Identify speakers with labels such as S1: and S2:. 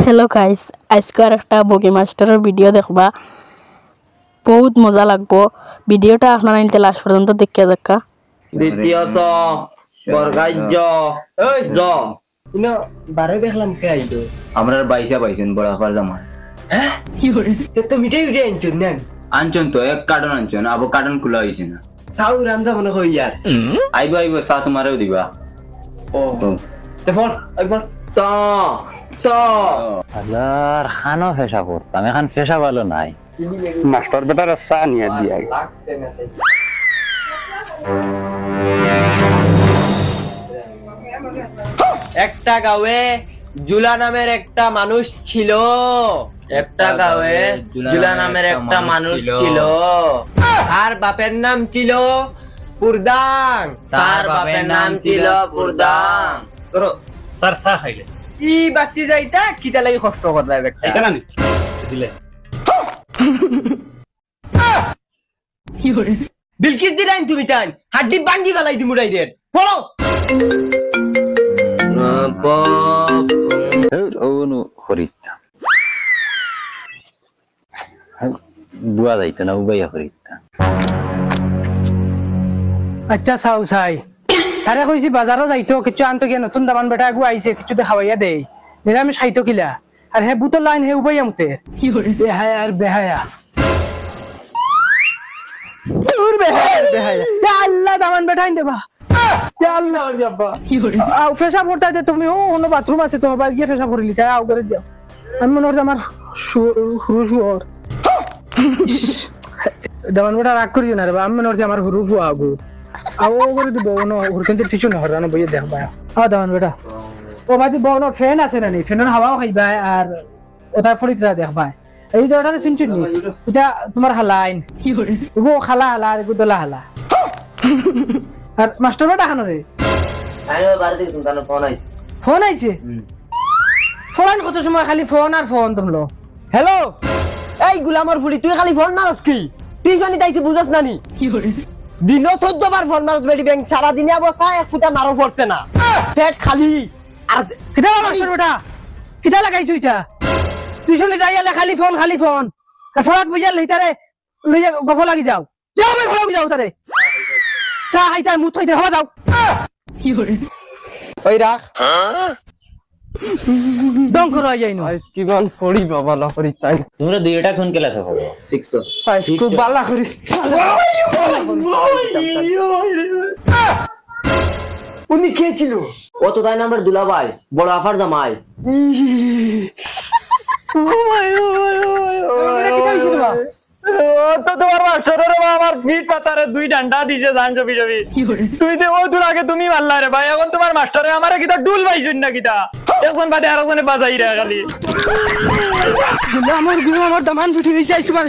S1: Hello guys, আজকে আর একটা বগি মাস্টারের ভিডিও দেখবা, বহুত মজা লাগবো। ভিডিওটা আপনারা ইনতে লাস্ট পর্যন্ত দেখিয়া দেখা।
S2: দ্বিতীয় স বর্গাজ্য এই জ ইনো বারে দেখলাম কে আইলো
S3: আমরার বাইসা পাইছেন বড় আফার জামা।
S2: হ্যাঁ কি করে তো মিটাই মিটাই আনছুন না
S3: আনছন তো এক কার্টন আনছন, আবো কার্টন খোলা হইছে না।
S2: সাউ রামদা মনে কই ইয়ার
S3: আইবো আইবো সা তোমারও দিবা।
S2: ও তে ফোন একবার ত ত
S4: হাজার খানো ফেসা করতাম, এখন ফেসা ভালো নাই।
S5: মাস্টার বেটার চা নিয়ে দিয়া
S2: লাগছে না একটা গাঁয়ে জুলা নামের একটা মানুষ ছিল। একটা গাঁয়ে জুলা নামের একটা মানুষ ছিল। তার বাপের নাম ছিল পুরদাং। তার বাপের নাম ছিল পুরদাং।
S5: তোর সারসা খাইলে
S2: ই বাতি যাইতা কিতা লাগি কষ্ট করবা বেটা
S5: এটা না দিলে
S2: বিলকিস দিলাইন তুমি তাই হাড্ডি বান্ডি ফেলাই দিমু ডাইরেক্ট পড়ো
S4: ওনু করিতাম, বুয়া যাইতো না, উবাইয়া করিতাম।
S6: আচ্ছা চাও চাই তারে কইছি বাজারও যাইতো কিছু আনতো গিয়ে নতুন দামান বেটা আগু আইছে কিছু খাওয়াইয়া দেই নিরামিষ খাইতো কিলা আর হে বুতর লাইন হে উবাইয়া মুতে বেহায়া আর বেহায়া দূর বেহায়া বেহায়া আল্লাহ দামান বেটা আইন দেবা আল্লাহ যাবা আও ফেসা পড়তা দে তুমি ও অন্য বাথরুম আছে তোমার বাড়ি গিয়ে ফেসা পড়লি তাই আও করে যাও আমি মনে হচ্ছে আমার হুরু দামান বেটা রাগ করিও না রে আমি মনে হচ্ছে আমার হুরু ফুয়া আগু আও করে দিব নো হুরকেন্তে টিচু না হরানো বইয়ে দেখবা দামান বেটা ও বাদি বনো ফ্যান আছে না নি ফ্যানের হাওয়াও খাইবা আর ওটা ফরিতরা দেখবা এই তো ওটা শুনছুন নি এটা তোমার হালাইন কি করে ও খালা হালা আর গুদলা হালা আর মাস্টার বেটা খানো রে
S2: আরে বাড়ি থেকে শুনতানো ফোন আইছে
S6: ফোন আইছে ফোন কত সময় খালি ফোন আর ফোন তোমলো
S2: হ্যালো এই গুলামর ফুলি তুই খালি ফোন মারস কি টিউশনি তাইছে বুঝছ না নি
S6: কি করে
S2: দিন 14 বার ফোন মারস বেডি ব্যাংক সারা দিনে অবস্থা এক ফুটা নারো পড়ছে না পেট খালি আর
S6: কিটা মাস্টার বেটা কিটা লাগাইছো এটা তুই শুনে যাইলে খালি ফোন আর ফোনাত বুঝা লইতারে লইয়া গফ লাগি যাও যাও ভাই ফোন যাও তারে চা হাইতা মুত হইতে হওয়া যাও কি করে
S2: ওই রাখ
S6: ডং করো যাই না
S2: আইস কিমান পড়ি বাবা না পড়ি তাই
S4: তোমরা দুইটা কোন ক্লাসে পড়ো?
S3: 6
S2: আইস খুব বালা করি উনি কে ছিল ও তো তাই নাম্বার দুলাভাই বড় আফার জামাই
S6: তো তোমার মাস্টারের আমার ফিট পাতারে দুই ডান্ডা দিছে জান জবি জবি তুই দে ও দূর আগে তুমি মারলা রে ভাই এখন তোমার মাস্টারে আমারে কিটা ডুল বাইছুন না কিটা একজন বাদে আরেকজনে বাজাই রে খালি আমার দামান ফুটি দিছে তোমার